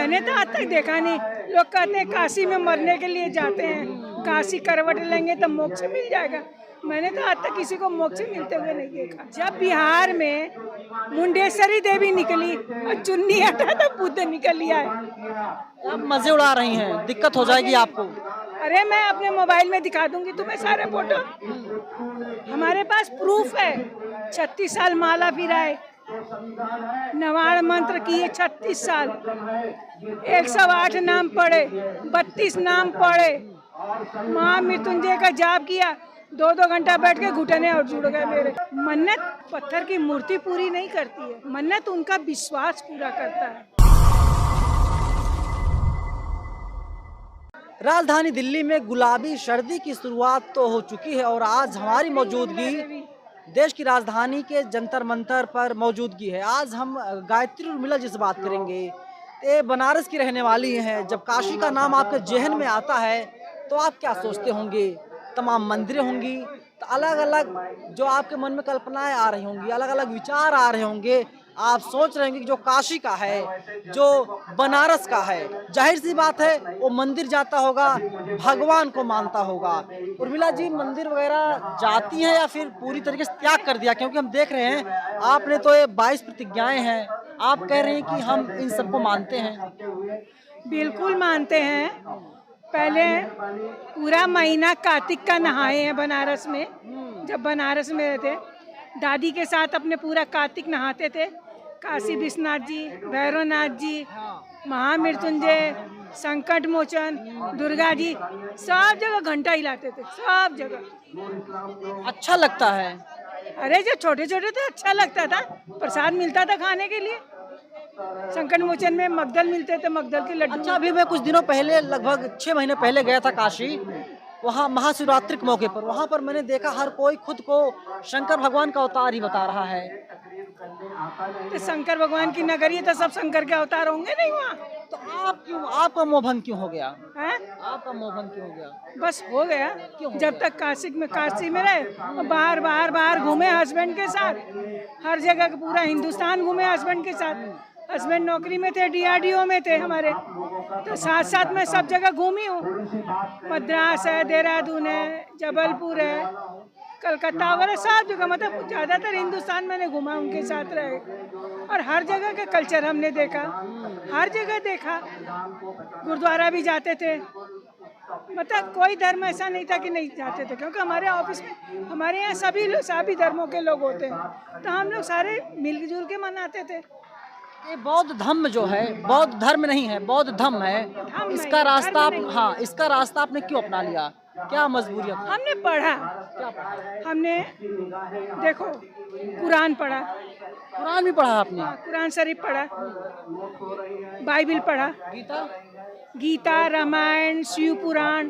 मैंने तो आज तक देखा नहीं। लोग कहते हैं काशी में मरने के लिए जाते हैं, काशी करवट लेंगे तो मोक्ष मिल जाएगा। मैंने तो आज तक किसी को मोक्ष मिलते हुए नहीं देखा। जब बिहार में मुंडेश्वरी देवी निकली और चुन्नी हटा तो बुद्ध निकल लिया है। आप मजे उड़ा रही हैं, दिक्कत हो जाएगी आपको। अरे मैं अपने मोबाइल में दिखा दूंगी तुम्हें सारे फोटो। हमारे पास प्रूफ है। 36 साल माला फिराए, नवाड़ मंत्र किए 36 साल, 108 नाम पढ़े, 32 नाम पढ़े, महामृत्युंजय का जाप किया, 2-2 घंटा बैठ के घुटने और जुड़ गए मेरे। मन्नत पत्थर की मूर्ति पूरी नहीं करती है, मन्नत उनका विश्वास पूरा करता है। राजधानी दिल्ली में गुलाबी सर्दी की शुरुआत तो हो चुकी है और आज हमारी मौजूदगी देश की राजधानी के जंतर मंतर पर मौजूदगी है। आज हम गायत्री उर्मिला जी से बात करेंगे। ये बनारस की रहने वाली हैं। जब काशी का नाम आपके जेहन में आता है तो आप क्या सोचते होंगे? तमाम मंदिरें होंगी, तो अलग अलग जो आपके मन में कल्पनाएं आ रही होंगी, अलग अलग विचार आ रहे होंगे। आप सोच रहे होंगे कि जो काशी का है, जो बनारस का है, जाहिर सी बात है वो मंदिर जाता होगा, भगवान को मानता होगा। उर्मिला जी मंदिर वगैरह जाती हैं या फिर पूरी तरीके से त्याग कर दिया? क्योंकि हम देख रहे हैं आपने तो ये 22 प्रतिज्ञाएं हैं, आप कह रहे हैं कि हम इन सबको मानते हैं। बिल्कुल मानते हैं। पहले पूरा महीना कार्तिक का नहाए हैं बनारस में। जब बनारस में रहते, दादी के साथ अपने पूरा कार्तिक नहाते थे। काशी विश्वनाथ जी, भैरवनाथ जी, महामृत्युंजय, संकट मोचन, दुर्गा जी, सब जगह घंटा हिलाते थे, सब जगह। अच्छा लगता है। अरे जो छोटे छोटे थे अच्छा लगता था, प्रसाद मिलता था खाने के लिए। संकट मोचन में मगदल मिलते थे, मगदल के लड्डू। अच्छा, अभी मैं कुछ दिनों पहले लगभग 6 महीने पहले गया था काशी। वहाँ महाशिवरात्रि के मौके पर वहाँ पर मैंने देखा हर कोई खुद को शंकर भगवान का अवतार ही बता रहा है। तो शंकर भगवान की नगरी है तो सब शंकर के अवतार होंगे नहीं वहाँ? तो आप क्यों, आपका मोहभंग क्यों हो गया? हैं? आपका मोहभंग क्यों हो गया? बस हो गया। जब तक काशी में रहे, बाहर घूमे हस्बैंड के साथ, हर जगह पूरा हिंदुस्तान घूमे हस्बैंड के साथ। हस्बैंड नौकरी में थे, DRDO में थे हमारे, तो साथ साथ में सब जगह घूमी हूँ। मद्रास है, देहरादून है, जबलपुर है, कलकत्ता वगैरह सब जगह, मतलब ज़्यादातर हिंदुस्तान मैंने घूमा, उनके साथ रहे। और हर जगह का कल्चर हमने देखा, हर जगह देखा। गुरुद्वारा भी जाते थे, मतलब कोई धर्म ऐसा नहीं था कि नहीं जाते थे, क्योंकि हमारे ऑफिस में हमारे यहाँ सभी धर्मों के लोग होते हैं, तो हम लोग सारे मिलजुल के मनाते थे। ये बौद्ध धर्म जो है, बौद्ध धर्म नहीं है, बौद्ध धर्म है। इसका रास्ता हाँ, इसका रास्ता आपने क्यों अपना लिया? क्या मजबूरी? हमने पढ़ा। क्या पढ़ा? हमने देखो कुरान पढ़ा। कुरान भी पढ़ा आपने? कुरान शरीफ पढ़ा, बाइबिल पढ़ा, गीता, रामायण, शिव पुराण।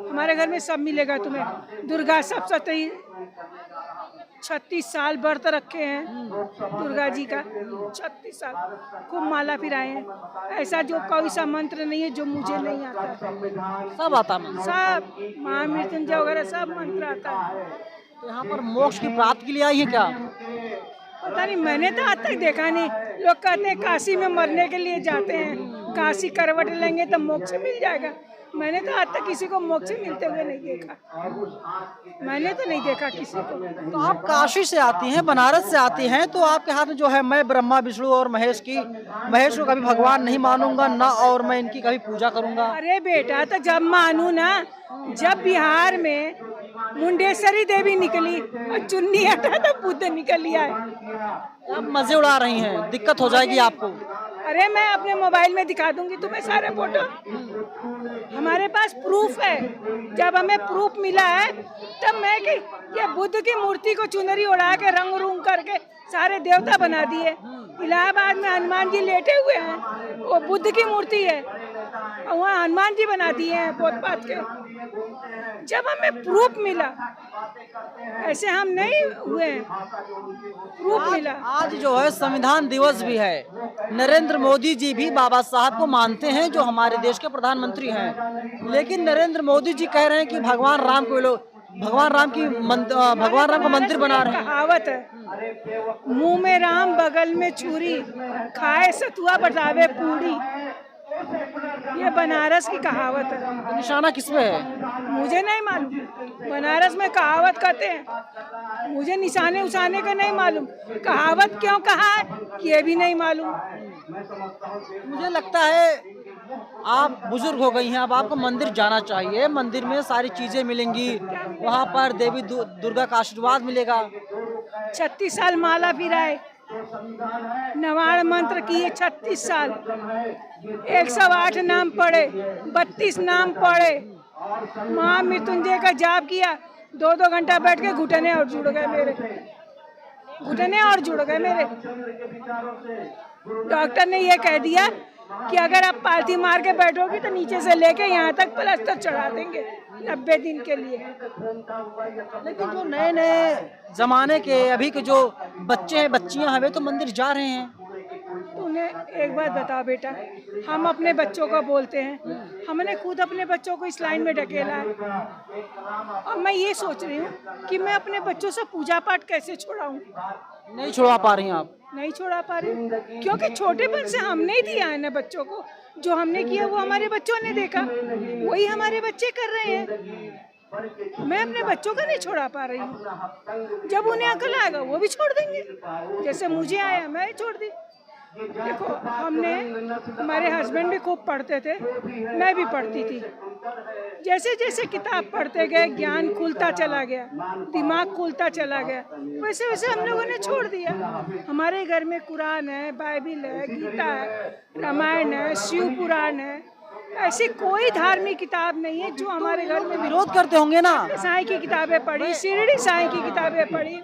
हमारे घर में सब मिलेगा तुम्हें। दुर्गा सप्तशती 36 साल व्रत रखे हैं दुर्गा जी का, 36 साल खूब माला फिराए हैं। ऐसा जो कोई सा मंत्र नहीं है जो मुझे नहीं आता। सब आता है? सब महामृत्युंजय वगैरह सब मंत्र आता है। तो यहाँ पर मोक्ष की प्राप्ति के लिए आई है क्या? पता नहीं, मैंने तो आज तक देखा नहीं। लोग कहते हैं काशी में मरने के लिए जाते हैं, काशी करवट लेंगे तो मोक्ष मिल जाएगा। मैंने तो आज तक किसी को मोक्ष मिलते हुए नहीं देखा। मैंने तो नहीं देखा किसी को। तो आप काशी से आती हैं, बनारस से आती हैं, तो आपके हाथ में जो है, मैं ब्रह्मा विष्णु और महेश को कभी भगवान नहीं मानूंगा ना, और मैं इनकी कभी पूजा करूंगा। अरे बेटा, तो जब मानू ना, जब बिहार में मुंडेश्वरी देवी निकली और चुन्नी हटा तो बुद्ध निकल लिया है। आप मजे उड़ा रही हैं, दिक्कत हो जाएगी आपको। अरे मैं अपने मोबाइल में दिखा दूंगी तुम्हें सारे फोटो। हमारे पास प्रूफ है। जब हमें प्रूफ मिला है तब मैं कि ये बुद्ध की मूर्ति को चुनरी उड़ा के रंग रूंग करके सारे देवता बना दिए। इलाहाबाद में हनुमान जी लेटे हुए हैं, वो बुद्ध की मूर्ति है, और वहाँ हनुमान जी बना दिए हैं पोत पात के। जब हमें प्रूफ मिला, ऐसे हम नहीं हुए हैं, प्रूफ मिला। आज जो है संविधान दिवस भी है। नरेंद्र मोदी जी भी बाबा साहब को मानते हैं, जो हमारे देश के प्रधानमंत्री हैं, लेकिन नरेंद्र मोदी जी कह रहे हैं कि भगवान राम का मंदिर बना रहे हैं। कहावत है, मुंह में राम बगल में छुरी, खाए सतुआ बतावे पूरी। ये बनारस की कहावत है, तो निशाना किस पे है? मुझे नहीं मालूम। बनारस में कहावत कहते हैं, मुझे निशाने उसाने का नहीं मालूम। कहावत क्यों कहा है ये भी नहीं मालूम। मुझे लगता है आप बुजुर्ग हो गई हैं, अब आपको मंदिर जाना चाहिए। मंदिर में सारी चीजें मिलेंगी, वहाँ पर देवी दुर्गा का आशीर्वाद मिलेगा। 36 साल माला फिराए, नवाण मंत्र किए 36 साल, 108 नाम पढ़े, 32 नाम पढ़े, महामृत्युंजय का जाप किया, 2-2 घंटा बैठ के घुटने और जुड़ गए मेरे, घुटने और जुड़ गए मेरे। डॉक्टर ने ये कह दिया कि अगर आप पालथी मार के बैठोगी तो नीचे से लेके यहाँ तक प्लास्टर चढ़ा देंगे 90 दिन के लिए। लेकिन जो नए नए जमाने के अभी के जो बच्चे हैं, बच्चियां हैं, वे तो मंदिर जा रहे हैं। तो उन्हें एक बात बताओ बेटा, हम अपने बच्चों को बोलते हैं, हमने खुद अपने बच्चों को इस लाइन में ढकेला है। अब मैं ये सोच रही हूँ कि मैं अपने बच्चों से पूजा पाठ कैसे छुड़ाऊँ। नहीं छुड़वा पा रही हैं आप? नहीं छोड़ा पा रही, क्योंकि छोटेपन से हमने ही दिया है ना बच्चों को। जो हमने किया वो हमारे बच्चों ने देखा, वही हमारे बच्चे कर रहे हैं। मैं अपने बच्चों का नहीं छोड़ा पा रही हूँ। जब उन्हें अकल आएगा वो भी छोड़ देंगे, जैसे मुझे आया मैं छोड़ दी। देखो हमारे हस्बैंड भी खूब पढ़ते थे, मैं भी पढ़ती थी। जैसे जैसे किताब पढ़ते गए ज्ञान खुलता चला गया, दिमाग खुलता चला गया, वैसे वैसे हम लोगों ने छोड़ दिया। हमारे घर में कुरान है, बाइबिल है, गीता है, रामायण है, शिव पुराण है, ऐसी कोई धार्मिक किताब नहीं है जो हमारे घर में। विरोध करते होंगे ना? साईं की किताबें पढ़ी, शिरडी साईं की किताबें पढ़ी,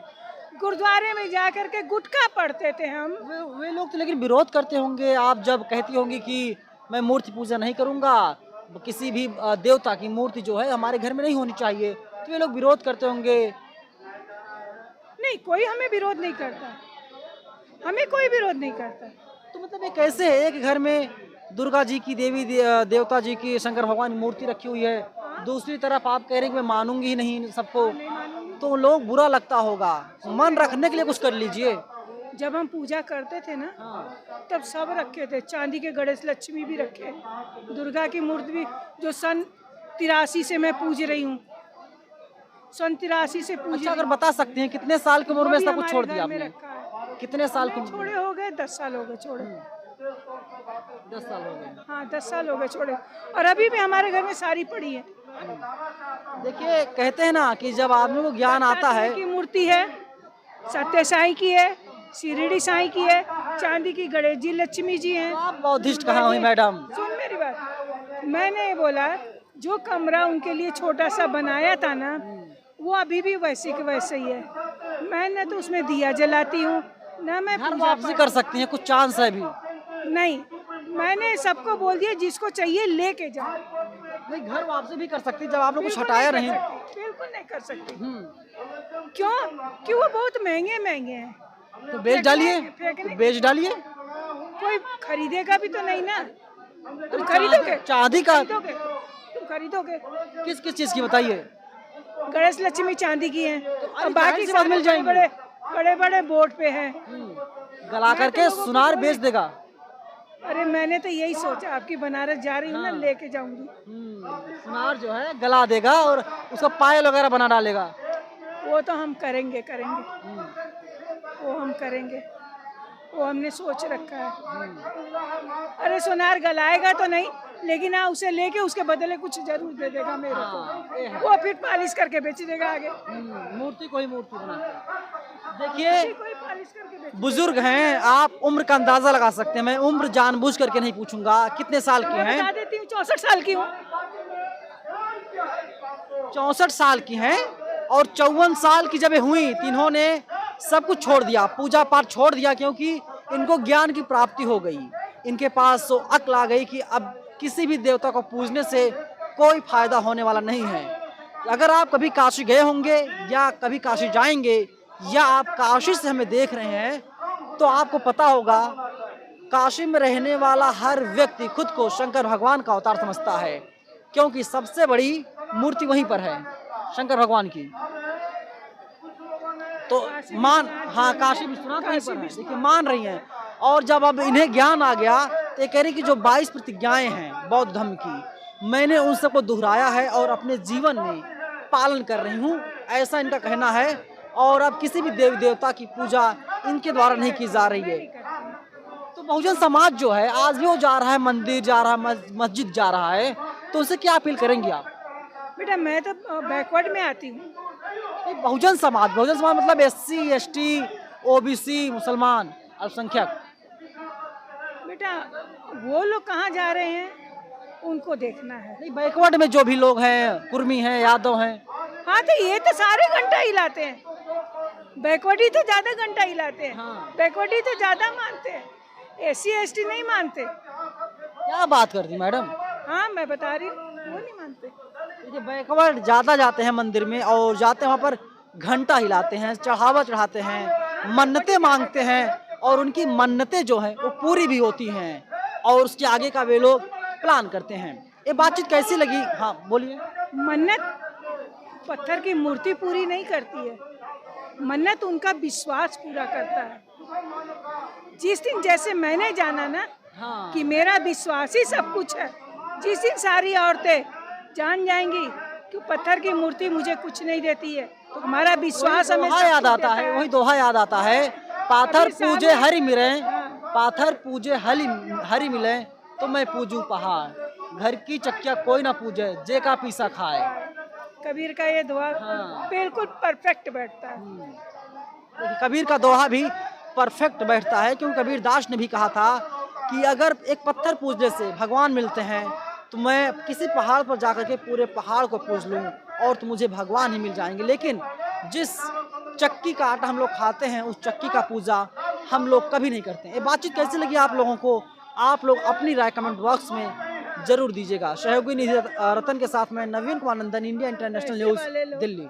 गुरुद्वारे में जा कर के गुटखा पढ़ते थे हम। वे लोग तो लेकिन विरोध करते होंगे। आप जब कहती होंगी कि मैं मूर्ति पूजा नहीं करूंगा, किसी भी देवता की मूर्ति जो है हमारे घर में नहीं होनी चाहिए, तो वे लोग विरोध करते होंगे। नहीं, कोई हमें विरोध नहीं करता, हमें कोई विरोध नहीं करता। तो मतलब ये कैसे है? एक घर में दुर्गा जी की, देवी देवता जी की, शंकर भगवान की मूर्ति रखी हुई है, दूसरी तरफ आप कह रहे हैं कि मैं मानूंगी ही नहीं सबको, तो लोग बुरा लगता होगा। मन रखने के लिए कुछ कर लीजिए। जब हम पूजा करते थे ना, तब सब रखे थे, चांदी के गणेश लक्ष्मी भी रखे, दुर्गा की मूर्ति भी, जो सन 83 से मैं पूज रही हूँ, सन 83 से पूज। अच्छा, अगर बता सकते हैं कितने साल की उम्र में सब कुछ छोड़ दिया आपने? कितने साल की? छोड़े हो गए 10 साल हो गए छोड़े। 10 साल हो गए। हाँ 10 साल हो गए छोड़े, और अभी भी हमारे घर में सारी पड़ी है। देखिए, कहते हैं ना कि जब आदमी को ज्ञान आता है। की मूर्ति है, सत्य साईं की है, शिरडी साईं की है, चांदी की गणेश जी लक्ष्मी जी हैं। आप बौद्धिस्ट कहाँ हुई मैडम? सुन मेरी बात, मैंने ये बोला जो कमरा उनके लिए छोटा सा बनाया था ना, वो अभी भी वैसे के वैसे ही है। मैंने तो उसमें दिया जलाती हूँ ना, मैं घर वापसी कर सकती हैं, कुछ चांस है भी? नहीं, मैंने सबको बोल दिया जिसको चाहिए लेके जाओ। नहीं, घर वापसी भी कर सकती जब आपने कुछ हटाया नहीं। बिल्कुल नहीं कर सकती। क्यों? कि वो बहुत महंगे महंगे हैं। तो बेच डालिए, बेच डालिए। कोई खरीदेगा भी तो नहीं ना। तुम खरीदोगे? चांदी का? तुम खरीदोगे? किस किस चीज की बताइए? गणेश लक्ष्मी चांदी की है, और बाकी सब मिल जाएंगे। बड़े बड़े बोर्ड पे हैं। गला करके सुनार बेच देगा। अरे मैंने तो यही सोचा, आपकी बनारस जा रही हूँ ना, लेके जाऊंगी। सुनार जो है गला देगा और उसका पायल वगैरह बना डालेगा। वो तो हम करेंगे, वो हम करेंगे, वो हमने सोच रखा है। अरे सुनार गलाएगा तो नहीं, लेकिन हाँ उसे लेके उसके बदले कुछ जरूर दे देगा मेरे को। वो फिर पॉलिश करके बेच देगा आगे। मूर्ति कोई मूर्ति बना। देखिए, बुजुर्ग हैं, आप उम्र का अंदाजा लगा सकते हैं। मैं उम्र जानबूझ करके नहीं पूछूंगा कितने साल के हैं। बता देती हूँ 64 साल की हूँ। 64 साल की हैं, और 54 साल की जब हुई तो इन्होंने सब कुछ छोड़ दिया, पूजा पाठ छोड़ दिया, क्योंकि इनको ज्ञान की प्राप्ति हो गई। इनके पास तो अक्ल आ गई कि अब किसी भी देवता को पूजने से कोई फायदा होने वाला नहीं है। अगर आप कभी काशी गए होंगे या कभी काशी जाएंगे, या आप काशी से हमें देख रहे हैं, तो आपको पता होगा काशी में रहने वाला हर व्यक्ति खुद को शंकर भगवान का अवतार समझता है, क्योंकि सबसे बड़ी मूर्ति वहीं पर है, शंकर भगवान की। तो हाँ, काशी विश्वनाथ वहीं पर है। देखिए, मान रही हैं। और जब अब इन्हें ज्ञान आ गया तो ये कह रही कि जो 22 प्रतिज्ञाएं हैं बौद्ध धर्म की, मैंने उन सबको दोहराया है और अपने जीवन में पालन कर रही हूँ, ऐसा इनका कहना है। और अब किसी भी देवी देवता की पूजा इनके द्वारा नहीं की जा रही है। तो बहुजन समाज जो है आज भी वो जा रहा है, मंदिर जा रहा है, मस्जिद जा रहा है, तो उनसे क्या अपील करेंगे आप? बेटा मैं तो बैकवर्ड में आती हूँ। नहीं, बहुजन समाज मतलब SC ST OBC मुसलमान अल्पसंख्यक। बेटा वो लोग कहाँ जा रहे हैं, उनको देखना है। नहीं, बैकवर्ड में जो भी लोग हैं, कुर्मी हैं, यादव हैं। हाँ तो ये तो सारे घंटा हिलाते हैं, बैकवर्डी तो ज्यादा घंटा हिलाते हैं। हाँ। बैकवर्डी तो ज्यादा मानते हैं, SC ST नहीं मानते। क्या बात करती मैडम? हाँ मैं बता रही हूँ, वो नहीं मानते। देखिए बैकवर्ड ज्यादा जाते हैं मंदिर में और जाते हैं वहाँ पर घंटा हिलाते हैं, चढ़ावा चढ़ाते हैं, मन्नतें मांगते हैं और उनकी मन्नतें जो हैं वो पूरी भी होती हैं और उसके आगे का वे लोग प्लान करते हैं। ये बातचीत कैसी लगी? हाँ बोलिए। मन्नत पत्थर की मूर्ति पूरी नहीं करती है, मन्नत उनका विश्वास पूरा करता है। जिस दिन जैसे मैंने जाना ना हाँ। कि मेरा विश्वास ही सब कुछ है, जिस दिन सारी औरतें जान जाएंगी कि पत्थर की मूर्ति मुझे कुछ नहीं देती है, तो हमारा विश्वास हमें दोहा याद आता है, वही दोहा याद आता है, पाथर पूजे हरि मिले, पाथर पूजे हरि मिले तो मैं पूजू पहाड़, घर की चक्किया कोई ना पूजे जे का पीसा खाए। कबीर का ये दुआ हाँ। बिल्कुल परफेक्ट बैठता है। देखिए, कबीर का दोहा भी परफेक्ट बैठता है क्योंकि कबीर दास ने भी कहा था कि अगर एक पत्थर पूजने से भगवान मिलते हैं तो मैं किसी पहाड़ पर जाकर के पूरे पहाड़ को पूज लूं और तो मुझे भगवान ही मिल जाएंगे। लेकिन जिस चक्की का आटा हम लोग खाते हैं उस चक्की का पूजा हम लोग कभी नहीं करते। ये बातचीत कैसी लगी आप लोगों को? आप लोग अपनी राय कमेंट बॉक्स में जरूर दीजिएगा। सहयोगी निधि रतन के साथ मैं नवीन कुमार नंदन, इंडिया इंटरनेशनल न्यूज़, दिल्ली।